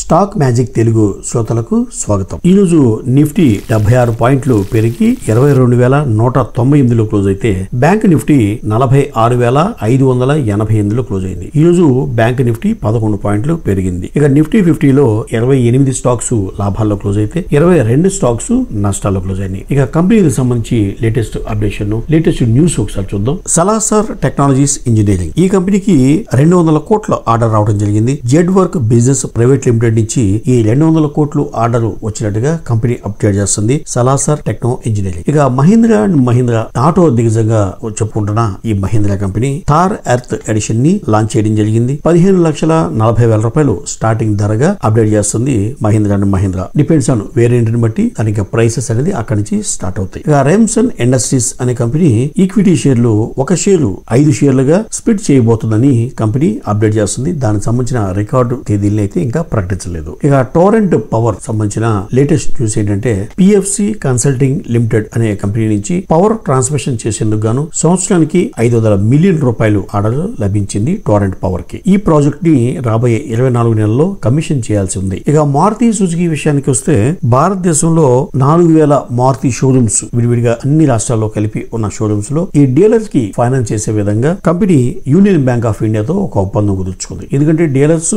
Stock magic Telugu శ్రోతలకు స్వాగతం. ఈ రోజు నిఫ్టీ 76 పాయింట్లు పెరిగి 22,198లో క్లోజ్ అయితే బ్యాంక్ నిఫ్టీ 46,588లో క్లోజ్ అయింది. ఈ రోజు బ్యాంక్ నిఫ్టీ 11 పాయింట్లు పెరిగింది. ఇక నిఫ్టీ 50లో 28 స్టాక్స్ లాభాల్లో క్లోజ్ అయితే 22 స్టాక్స్ నష్టాల్లో క్లోజ్ అయింది. ఇక కంపెనీకి సంబంధించి లేటెస్ట్ అప్డేషన్, లేటెస్ట్ న్యూస్ ఒకసారి చూద్దాం. సలాసర్ టెక్నాలజీస్ ఇంజనీరింగ్ ఈ కంపెనీకి 200 కోట్ల ఆర్డర్ రావడం జరిగింది. Z work business private limited నుంచి ఈ 200 కోట్లు ఆర్డర్ వచ్చినట్టుగా కంపెనీ అప్డేట్ చేస్తుంది సలాసర్ టెక్నో ఇంజనీరింగ్. ఇక మహీంద్రా అండ్ మహీంద్రా ఆటో దిగ్గజంగా చెప్పుకుంటున్న ఈ Mahindra company Thar earth edition ని లాంచ్ చేయడం జరిగింది. 15,40,000 రూపాయలు స్టార్టింగ్ ధరగా అప్డేట్ చేస్తుంది Mahindra and Mahindra. Depends on variant ని బట్టి దానికి ప్రైసెస్ అనేది అక్కడి నుంచి స్టార్ట్ అవుతాయి. ఇక రెమ్సన్ ఇండస్ట్రీస్ అనే కంపెనీ ఈక్విటీ షేర్లు ఒక షేరు 5 షేర్లుగా స్ప్లిట్ చేయబోతుందని కంపెనీ అప్డేట్ చేస్తుంది. దానికి సంబంధించిన రికార్డు తేదీలను అయితే ఇంకా ప్రకటించలేదు. ఇక టోరెంట్ పవర్ సంబంధించిన లేటెస్ట్ న్యూస్ ఏంటంటే పిఎఫ్సి కన్సల్టింగ్ లిమిటెడ్ అనే కంపెనీ నుంచి పవర్ ట్రాన్స్మిషన్ చేసేందుకు గాను సంవత్సరానికి 500 మిలియన్ రూపాయలు ఆర్డర్ లభించింది టోరెంట్ పవర్ కి. ఈ ప్రాజెక్ట్ ని రాబోయే 24 నెలల్లో కమిషన్ చేయాల్సి ఉంది. ఇక మారుతి సుజుకి విషయానికి వస్తే భారతదేశంలో 4,000 మారుతి షోరూమ్స్ విడివిడిగా అన్ని రాష్ట్రాల్లో కలిపి ఉన్న షోరూమ్స్ లో ఈ డీలర్స్ కి ఫైనాన్స్ చేసే విధంగా కంపెనీ యూనియన్ బ్యాంక్ ఆఫ్ ఇండియాతో ఒక ఒప్పందం కుదుర్చుకుంది. ఎందుకంటే డీలర్స్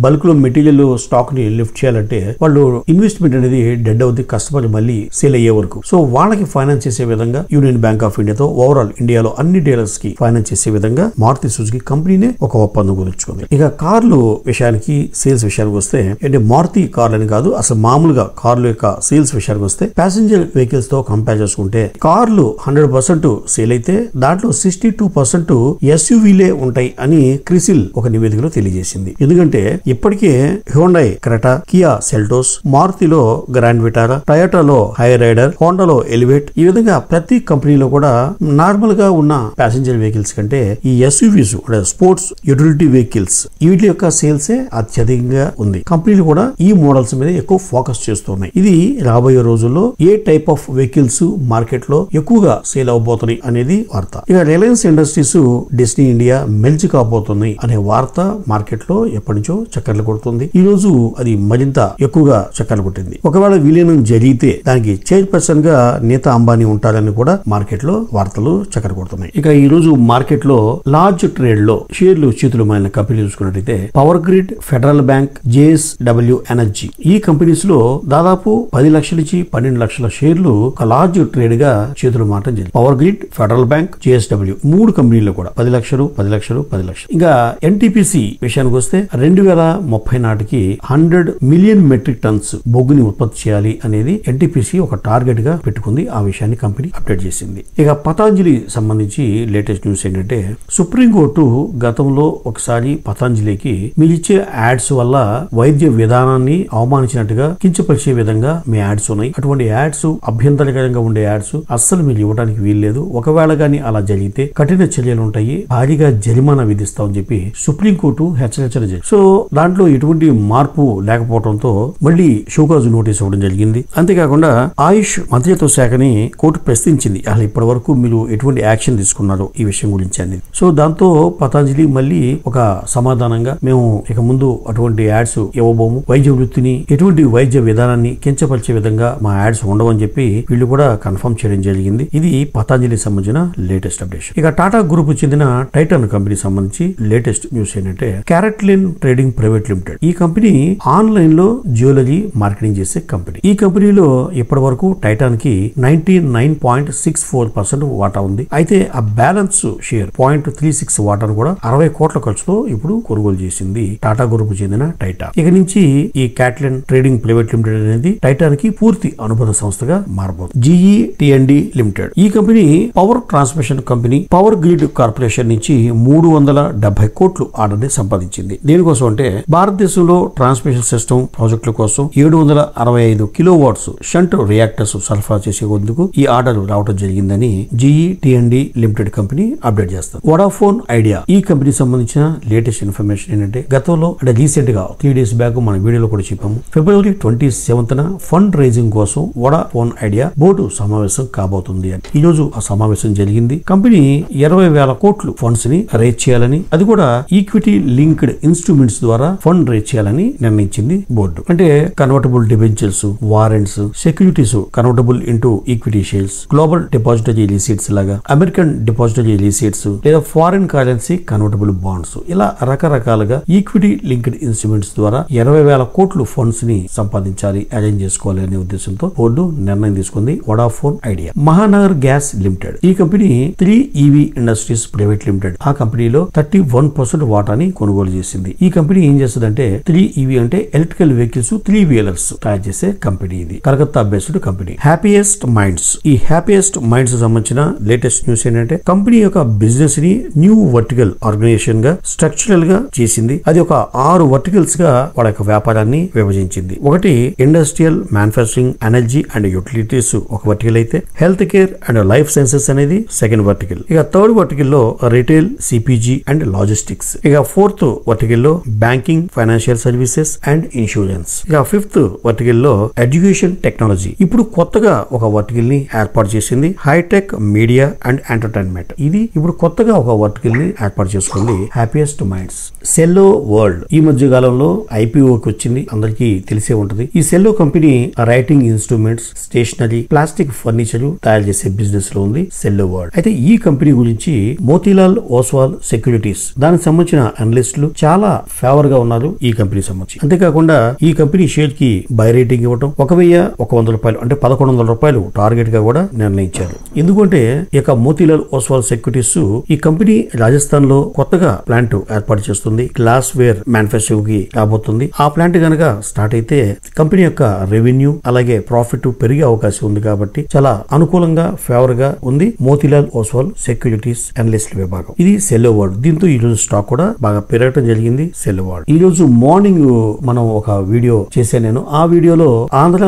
బల్క్ లో మెటీరియల్ స్టాక్ ని లిఫ్ట్ చేయాలంటే వాళ్ళు ఇన్వెస్ట్మెంట్ అనేది డెడ్ అవుతుంది, కస్టమర్ మళ్ళీ సేల్ అయ్యే వరకు. సో వాళ్ళకి ఫైనాన్స్ చేసే విధంగా యూనియన్ బ్యాంక్ ఆఫ్ ఇండియాతో ఓవరాల్ ఇండియాలో అన్ని డీలర్స్ కి ఫైనాన్స్ చేసే విధంగా మారుతి సుజుకి కంపెనీనే ఒక ఒప్పందం కుదుర్చుకుంది. ఇక కార్లు విషయానికి, సేల్స్ విషయానికి వస్తే అంటే మారుతి కార్లు అని కాదు, అసలు మామూలుగా కార్ల యొక్క సేల్స్ విషయానికి వస్తే ప్యాసింజర్ వెహికల్స్ తో కంపేర్ చేసుకుంటే కార్లు 100% సేల్ అయితే దాంట్లో 62% ఎస్యూవీలే ఉంటాయి అని క్రిసిల్ ఒక నివేదికలో తెలియజేసింది. ఎందుకంటే ఇప్పటికే హ్యుండై క్రెటా, కియా సెల్టోస్, మారుతిలో గ్రాండ్ విటారా, టయోటాలో హై రైడర్, హోండాలో ఎలివేట్, ఈ విధంగా ప్రతి కంపెనీలో కూడా నార్మల్ గా ఉన్న ప్యాసింజర్ వెహికల్స్ కంటే ఈ ఎస్యూవీస్ స్పోర్ట్స్ యూటిలిటీ వెహికల్స్ వీటి యొక్క సేల్స్ అత్యధికంగా ఉంది. కంపెనీలు కూడా ఈ మోడల్స్ మీద ఎక్కువ ఫోకస్ చేస్తున్నాయి. ఇది రాబోయే రోజుల్లో ఏ టైప్ ఆఫ్ వెహికల్స్ మార్కెట్ లో ఎక్కువగా సేల్ అవబోతున్నాయి అనేది వార్త. ఇక రిలయన్స్ ఇండస్ట్రీస్ డిస్నీ ఇండియా మెల్చి కాబోతున్నాయి అనే వార్త మార్కెట్ లో ఎప్పటి నుంచో చక్కర్లు కొడుతుంది. ఈ రోజు అది మరింత ఎక్కువగా చక్కర్లు కొట్టింది. ఒకవేళ విలీనం జరిగితే దానికి చైర్పర్సన్ గా నీతా అంబానీ ఉంటారని కూడా మార్కెట్ లో వార్తలు చక్కర కొడుతున్నాయి. ఇక ఈ రోజు మార్కెట్ లో లార్జ్ ట్రేడ్ లో షేర్లు చేతులమైన కంపెనీలు చూసుకున్నట్టయితే power grid, federal bank, JSW energy ఈ కంపెనీస్ లో దాదాపు 10 లక్షల నుంచి 12 లక్షల షేర్లు ఒక లార్జ్ ట్రేడ్ గా చేతులు మాటం జరిగింది. Power grid, federal bank, JSW 3 కంపెనీలు కూడా 10 లక్షలు 10 లక్షలు 10 లక్షలు. ఇంకా ఎన్టీపీసీ విషయానికి వస్తే 2030 నాటికి 100 మిలియన్ మెట్రిక్ టన్స్ బొగ్గుని ఉత్పత్తి చేయాలి అనేది ఎన్టీపీసీ ఒక టార్గెట్ గా పెట్టుకుంది. ఆ విషయాన్ని కంపెనీ అప్డేట్ చేసింది. ఇక పతాంజలి సంబంధించి లేటెస్ట్ న్యూస్ ఏంటంటే సుప్రీంకోర్టు గతంలో ఒకసారి పతాంజలికి మీరు ఇచ్చే యాడ్స్ వల్ల వైద్య విధానాన్ని అవమానించినట్టుగా కించపరిచే విధంగా మీ యాడ్స్ ఉన్నాయి, అటువంటి యాడ్స్ అభ్యంతరకరంగా ఉండే యాడ్స్ అస్సలు మీరు ఇవ్వడానికి వీల్లేదు, ఒకవేళ గానీ అలా జరిగితే కఠిన చర్యలు ఉంటాయి, భారీగా జరిమానా విధిస్తామని చెప్పి సుప్రీంకోర్టు హెచ్చరించడం జరిగింది. సో దాంట్లో ఎటువంటి మార్పు లేకపోవడంతో మళ్ళీ షోకాజు నోటీస్ ఇవ్వడం జరిగింది. అంతేకాకుండా ఆయుష్ మంత్రిత్వ శాఖని కోర్టు ప్రశ్నించింది, అసలు ఇప్పటి వరకు మీరు ఎటువంటి యాక్షన్ తీసుకున్నారు ఈ విషయం గురించి అనేది. సో దాంతో పతాంజలి మళ్ళీ ఒక సమాధానంగా మేము ఇక ముందు అటువంటి యాడ్స్ ఇవ్వబోము, వైద్య వృత్తిని ఎటువంటి వైద్య విధానాన్ని కించపరిచే విధంగా మా యాడ్స్ ఉండవని చెప్పి వీళ్ళు కూడా కన్ఫర్మ్ చేయడం జరిగింది. ఇది పతాంజలి సంబంధించిన లేటెస్ట్ అప్డేషన్. ఇక టాటా గ్రూప్ చెందిన టైటాన్ కంపెనీ సంబంధించి లేటెస్ట్ న్యూస్ ఏంటంటే క్యారెట్లిన్ ట్రేడింగ్ ప్రైవేట్ లిమిటెడ్ ఈ కంపెనీ ఆన్లైన్ లో జ్యువెలరీ మార్కెటింగ్ చేసే కంపెనీ. ఈ కంపెనీలో ఇప్పటి వరకు టైటాన్ కి 99.64% వాటా ఉంది. అయితే ఆ బ్యాలెన్స్ షేర్ 0.36 వాటాను కూడా 60 కోట్ల ఖర్చుతో ఇప్పుడు కొనుగోలు చేసింది టాటా గ్రూప్ చెందిన టైటాన్. ఇక నుంచి ఈ క్యాట్లిన్ ట్రేడింగ్ ప్రైవేట్ లిమిటెడ్ అనేది టైటాన్ కి పూర్తి అనుబంధ సంస్థగా మారబోతుంది. జీఈటీఎండి లిమిటెడ్ ఈ company power transmission company power grid corporation నుంచి 370 కోట్లు ఆర్డర్ ని సంపాదించింది. దేనికోసం అంటే భారతదేశంలో ట్రాన్స్మిషన్ సిస్టమ్ ప్రాజెక్టుల కోసం 765 కిలోవాట్స్ షంట్ రియాక్టర్స్ సరఫరా చేసేందుకు ఈ ఆర్డర్ రావడం జరిగిందని జీఈటీఎండి లిమిటెడ్ కంపెనీ అప్డేట్ చేస్తారు. వోడాఫోన్ ఐడియా ఈ కంపెనీ సంబంధించిన లేటెస్ట్ ఇన్ఫర్మేషన్ ఏంటంటే గతంలో అంటే రీసెంట్ గా 3 days బ్యాక్ మన వీడియోలో కూడా చెప్పాము. ఫిబ్రవరి 27న ఫండ్ రైజింగ్ కోసం వోడాఫోన్ ఐడియా బోర్డు సమావేశం కాబోతుంది అని. ఈ రోజు ఆ సమావేశం జరిగింది. కంపెనీ 20,000 కోట్లు ఫండ్స్ ని రైజ్ చేయాలని, అది కూడా ఈక్విటీ లింక్డ్ ఇన్స్ట్రుమెంట్స్ ద్వారా ఫండ్ రైజ్ చేయాలని నిర్ణయించింది బోర్డు. అంటే convertible debentures, warrants, securities convertible into equity shares, global depository receipts లాగా, అమెరికన్ డిపాజిటరీ రిసీట్స్ లేదా ఫారిన్ కరెన్సీ కన్వర్టబుల్ బాండ్స్, ఇలా రకరకాలుగా ఈక్విటీ లింక్డ్ ఇన్స్ట్రుమెంట్స్ ద్వారా 20,000 కోట్లు ఫండ్స్ ని సంపాదించాలి, అరేంజ్ చేసుకోవాలి అనే ఉద్దేశంతో బోర్డు నిర్ణయం తీసుకుంది. Vodafone Idea. Mahanagar gas limited, ఈ company 3EV industries private limited, ఆ కంపెనీలో 31% వాటాని కొనుగోలు చేసింది. ఈ కంపెనీ ఏం చేస్తుందంటే 3EV అంటే ఎలక్ట్రికల్ వెహికల్స్, 3 వీలర్స్ తయారు చేసే కంపెనీ. ఇది Calcutta based company. Happiest minds, ఈ హ్యాపీయెస్ట్ మైండ్స్ సంబంధించిన లేటెస్ట్ న్యూస్ ఏంటంటే కంపెనీ యొక్క బిజినెస్ ని న్యూ వర్టికల్ ఆర్గనైజేషన్ గా స్ట్రక్చరల్ గా చేసింది. అది ఒక 6 వర్టికల్స్ గా వాళ్ళ యొక్క వ్యాపారాన్ని విభజించింది. ఒకటి industrial, manufacturing, energy and utilities ఒక వర్టికల్ అయితే, health care and life sciences అనేది సెకండ్ వర్టికల్. ఇక థర్డ్ వర్టికల్ లో రిటైల్, సిపిజి అండ్ లాజిస్టిక్స్. ఇక ఫోర్త్ వర్టికల్ లో banking, financial services and insurance. ఇక ఫిఫ్త్ వర్టికల్ లో ఎడ్యుకేషన్ టెక్నాలజీ. ఇప్పుడు కొత్తగా ఒక వర్టికల్ ని ఏర్పాటు చేసింది హైటెక్ మీడియా అండ్ ఎంటర్టైన్మెంట్. ఇది ఇప్పుడు కొత్తగా ఒక వర్టికల్ ని ఏర్పాటు చేసుకుంది హ్యాపీయెస్ట్ మైండ్స్. సెల్లో వరల్డ్ ఈ మధ్య కాలంలో ఐపీఓకి వచ్చింది, అందరికీ తెలిసే ఉంటది. ఈ Cello company writing instruments, stationery, plastic furniture తయారు చేసే బిజినెస్ లో ఉంది సెల్లో వరల్డ్. అయితే ఈ కంపెనీ గురించి మోతీలాల్ ఓస్వాల్ సెక్యూరిటీస్ దానికి సంబంధించిన అనలిస్టులు చాలా ఫేవర్ గా ఉన్నారు ఈ కంపెనీ సంబంధించి. అంతేకాకుండా ఈ కంపెనీ షేర్ కి బై రేటింగ్ ఇవ్వడం 1,100 రూపాయలు అంటే 1,100 రూపాయలు టార్గెట్ గా కూడా నిర్ణయించారు. ఎందుకంటే ఇక మోతీలాల్ ఓస్వాల్ సెక్యూరిటీస్ ఈ కంపెనీ రాజస్థాన్ లో కొత్తగా ప్లాంట్ ఏర్పాటు చేస్తుంది. గ్లాస్ వేర్ మ్యానుఫ్యాక్చరింగ్ కి రాబోతుంది. ఆ ప్లాంట్ కనుక స్టార్ట్ అయితే కంపెనీ యొక్క రెవెన్యూ అలాగే ప్రాఫిట్ పెరిగే అవకాశం ఉంది. కాబట్టి చాలా అనుకూలంగా ఫేవర్ గా ఉంది మోతీలాల్ ఓస్వాల్ సెక్యూరిటీస్ అనలిస్ట్ విభాగం. ఇది సెల్లో వరల్డ్. దీంతో ఈ రోజు స్టాక్ కూడా బాగా పెరగడం జరిగింది సెల్లో వరల్డ్. ఈ రోజు మార్నింగ్ మనం ఒక వీడియో చేశాను నేను. ఆ వీడియోలో ఆంధ్ర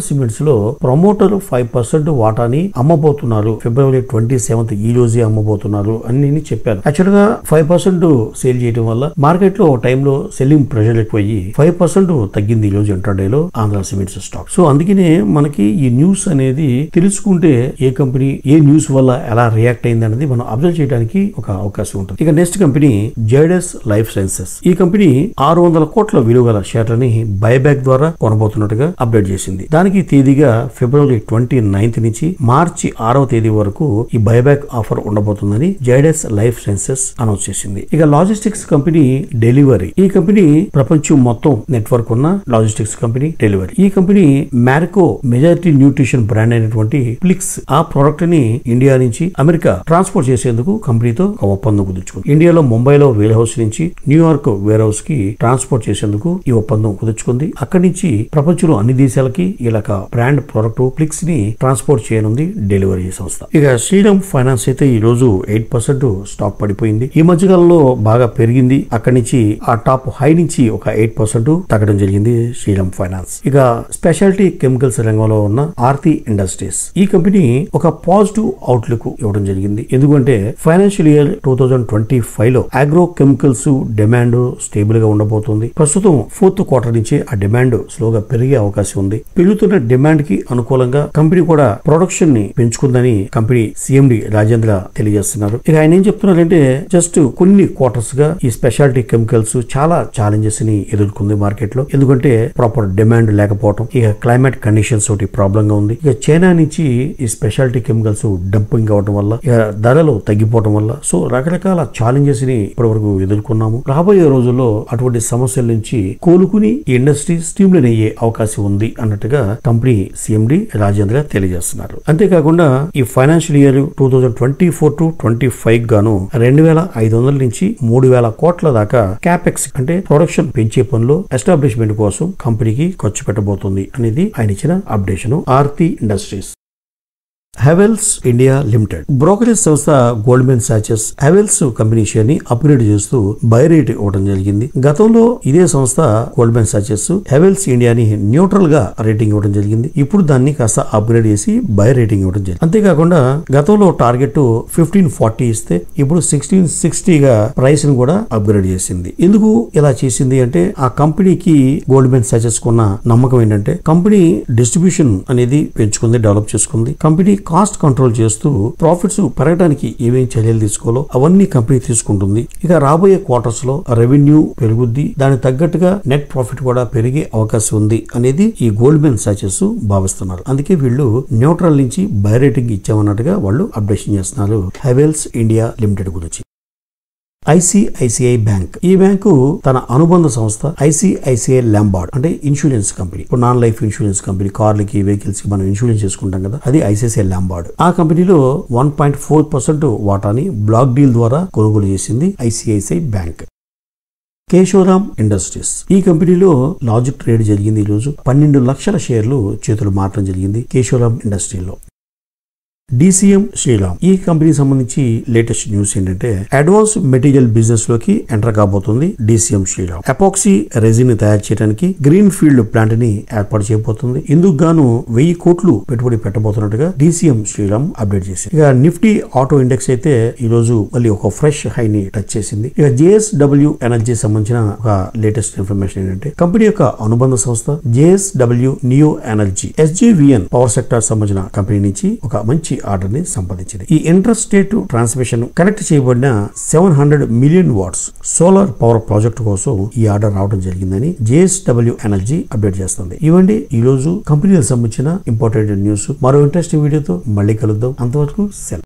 సిమెంట్స్ లో ప్రమోటర్ 5% వాటాని అమ్మబోతున్నారు. ఫిబ్రవరి 27th ఈ రోజే అమ్మబోతున్నారు అని నేను చెప్పాను. యాక్చువల్ గా 5% సేల్ చేయడం వల్ల మార్కెట్ లో టైంలో సెల్లింగ్ ప్రెషర్ ఎక్కువయ్యి 5% తగ్గింది ఈ రోజు ఇంట్రాడే లో ఆంధ్ర సిమెంట్స్ స్టాక్. సో అందుకనే మనకి ఈ న్యూస్ అనేది తెలుసుకుంటే ఏ కంపెనీ ఏ న్యూస్ వల్ల ఎలా రియాక్ట్ అయింది అనేది మనం అబ్జర్వ్ చేయడానికి ఒక అవకాశం ఉంటుంది. ఇక next company Zydus life sciences. ఈ కంపెనీ 600 కోట్ల విలువ గల షేర్లని బైబ్యాక్ ద్వారా కొనబోతున్నట్టుగా అప్డేట్ చేసింది. దానికి తేదీగా ఫిబ్రవరి 29th నుంచి మార్చి 6వ తేదీ వరకు ఈ బైబ్యాక్ ఆఫర్ ఉండబోతుందని జైడస్ లైఫ్ సైన్సెస్ అనౌన్స్ చేసింది. ఇక లాజిస్టిక్స్ కంపెనీ డెలివరీ. ఈ కంపెనీ ప్రపంచం మొత్తం నెట్వర్క్ ఉన్న లాజిస్టిక్స్ కంపెనీ డెలివరీ. ఈ company Marico majority nutrition brand అయినటువంటి ఫ్లిక్స్ ఆ ప్రొడక్ట్ ని ఇండియా నుంచి అమెరికా ట్రాన్స్పోర్ట్ చేసేందుకు కంపెనీతో ఒక ఒప్పందం కుదుర్చుకుంది. ఇండియాలో ముంబైలో వేర్ హౌస్ నుంచి న్యూయార్క్ వేర్ హౌస్ కి ట్రాన్స్పోర్ట్ చేసేందుకు ఈ ఒప్పందం కుదుర్చుకుంది. అక్కడి నుంచి ప్రపంచంలో అన్ని దేశాలకి ఇలా బ్రాండ్ ప్రొడక్ట్ ఫ్లిక్స్ ని ట్రాన్స్పోర్ట్ చేయనుంది డెలివరీ సంస్థ. ఇక శ్రీరామ్ ఫైనాన్స్ అయితే ఈ రోజు 8% స్టాక్ పడిపోయింది. ఈ మధ్య కాలంలో బాగా పెరిగింది. అక్కడి నుంచి ఆ టాప్ హై నుంచి ఒక 8% తగ్గడం జరిగింది శ్రీరామ్ ఫైనాన్స్. ఇక స్పెషాలిటీ కెమికల్స్ రంగంలో ఉన్న ఆర్తి ఇండస్ట్రీస్. ఈ కంపెనీ ఒక పాజిటివ్ అవుట్లుక్ ఇవ్వడం జరిగింది. ఎందుకంటే ఫైనాన్షియల్ ఇయర్ 2025 లో అగ్రో కెమికల్స్ డిమాండ్ స్టేబుల్ గా ఉండబోతుంది. ప్రస్తుతం 4th క్వార్టర్ నుంచి ఆ డిమాండ్ స్లోగా పెరిగే అవకాశం ఉంది. పెరుగుతున్న డిమాండ్ కి అనుకూలంగా కంపెనీ కూడా ప్రొడక్షన్ ని పెంచుకుందని కంపెనీ సిఎండి రాజేంద్ర తెలియజేస్తున్నారు. ఇక ఆయన ఏం చెప్తున్నారంటే జస్ట్ కొన్ని క్వార్టర్స్ గా ఈ స్పెషాలిటీ కెమికల్స్ చాలా ఛాలెంజెస్ ని ఎదుర్కొంది మార్కెట్ లో. ఎందుకంటే ప్రాపర్ డిమాండ్ లేకపోవడం, ఇక క్లైమేట్ కండిషన్స్ ఒకటి ప్రాబ్లం గా ఉంది. ఇక చైనా నుంచి ఈ స్పెషాలిటీ కెమికల్స్ డంపింగ్ అవడం వల్ల ఇక ధరలు తగ్గిపోవడం వల్ల సో రకరకాల ఛాలెంజెస్ ని ఇప్పటి వరకు ఎదుర్కొన్నాము. రాబోయే రోజుల్లో అటువంటి సమస్యల నుంచి కోలుకుని ఈ ఇండస్ట్రీ స్ట్రీమ్లైన్ అయ్యే అవకాశం ఉంది అన్నట్టుగా కంపెనీ సిఎండి రాజేంద్ర తెలియజేస్తున్నారు. అంతేకాకుండా ఈ ఫైనాన్షియల్ ఇయర్ 2024 to 25 గాను 2,500 నుంచి 3,000 కోట్ల దాకా క్యాపెక్స్ అంటే ప్రొడక్షన్ పెంచే పనిలో ఎస్టాబ్లిష్మెంట్ కోసం కంపెనీకి ఖర్చు పెట్టబోతుంది అనేది ఆయన ఇచ్చిన updation. Aarti industries. Havells India limited brokerage సంస్థ Goldman Sachs Havells company share ని అప్గ్రేడ్ చేస్తూ బై రేట్ ఇవ్వడం జరిగింది. గతంలో ఇదే సంస్థ గోల్డ్మెన్ సాచెస్ హెవెల్స్ ఇండియాని న్యూట్రల్ గా రేటింగ్ ఇవ్వడం జరిగింది. ఇప్పుడు దాన్ని కాస్త అప్గ్రేడ్ చేసి బై రేటింగ్ ఇవ్వడం జరిగింది. అంతేకాకుండా గతంలో టార్గెట్ 1540 ఇస్తే ఇప్పుడు 1660 గా ప్రైస్ ని కూడా అప్గ్రేడ్ చేసింది. ఎందుకు ఇలా చేసింది అంటే ఆ కంపెనీకి గోల్డ్మెన్ సాచెస్ కున్న నమ్మకం ఏంటంటే కంపెనీ డిస్ట్రిబ్యూషన్ అనేది పెంచుకుంది, డెవలప్ చేసుకుంది. కంపెనీ కాస్ట్ కంట్రోల్ చేస్తూ ప్రాఫిట్స్ పెరగడానికి ఏమేం చర్యలు తీసుకోవాలో అవన్నీ కంపెనీ తీసుకుంటుంది. ఇక రాబోయే క్వార్టర్స్ లో రెవెన్యూ పెరుగుద్ది, దానికి తగ్గట్టుగా నెట్ ప్రాఫిట్ కూడా పెరిగే అవకాశం ఉంది అనేది ఈ గోల్డ్మెన్ సాచెస్ భావిస్తున్నారు. అందుకే వీళ్ళు న్యూట్రల్ నుంచి బై రేటింగ్ ఇచ్చామన్నట్టుగా వాళ్ళు అప్డేషన్ చేస్తున్నారు హెవెల్స్ ఇండియా లిమిటెడ్ గురించి. ఐసిఐసిఐ బ్యాంక్, ఈ బ్యాంకు తన అనుబంధ సంస్థ ఐసిఐసిఐ లాంబార్డ్ అంటే ఇన్సూరెన్స్ కంపెనీ, ఇప్పుడు నాన్ లైఫ్ ఇన్సూరెన్స్ కంపెనీ, కార్లకి వెహికల్స్ కి మనం ఇన్సూరెన్స్ చేసుకుంటాం కదా, అది ఐసిఐసిఐ లాంబార్డ్. ఆ కంపెనీలో 1.4% వాటాని బ్లాక్ డీల్ ద్వారా కొనుగోలు చేసింది ఐసిఐసిఐ బ్యాంక్. కేశవరామ్ ఇండస్ట్రీస్, ఈ కంపెనీలో లార్జ్ ట్రేడ్ జరిగింది. ఈ రోజు 12 లక్షల షేర్లు చేతులు మారడం జరిగింది కేశవరామ్ ఇండస్ట్రీలో. DCM శ్రీరామ్, ఈ కంపెనీకి సంబంధించి లేటెస్ట్ న్యూస్ ఏంటంటే అడ్వాన్స్ మెటీరియల్ బిజినెస్ లోకి ఎంటర్ కాబోతుంది DCM శ్రీరామ్. ఎపాక్సీ రెజిన్ ని తయారు చేయడానికి గ్రీన్ ఫీల్డ్ ప్లాంట్ ని ఏర్పాటు చేయబోతుంది. ఇందుకు గాను 1000 కోట్లు పెట్టుబడి పెట్టబోతున్నట్టుగా DCM శ్రీరామ్ అప్డేట్ చేసింది. ఇక నిఫ్టీ ఆటో ఇండెక్స్ అయితే ఈ రోజు మళ్ళీ ఒక ఫ్రెష్ హై ని టచ్ చేసింది. ఇక JSW ఎనర్జీ సంబంధించిన ఒక లేటెస్ట్ ఇన్ఫర్మేషన్ ఏంటంటే కంపెనీ యొక్క అనుబంధ సంస్థ JSW neo energy SJVN power sector సంబంధించిన కంపెనీ నుంచి ఒక మంచి ఆర్డర్ ని సంపాదించింది. ఈ ఇంటర్ స్టేట్ ట్రాన్స్మిషన్ కనెక్ట్ చేయబడిన 700 million watts solar power project కోసం ఈ ఆర్డర్ రావడం జరిగిందని JSW ఎనర్జీ అప్డేట్ చేస్తుంది. ఇవ్వండి ఈ రోజు కంపెనీలకు సంబంధించిన ఇంపార్టెంట్ న్యూస్. మరో ఇంట్రెస్టింగ్ వీడియోతో మళ్ళీ కలుద్దాం. అంతవరకు సెలవు.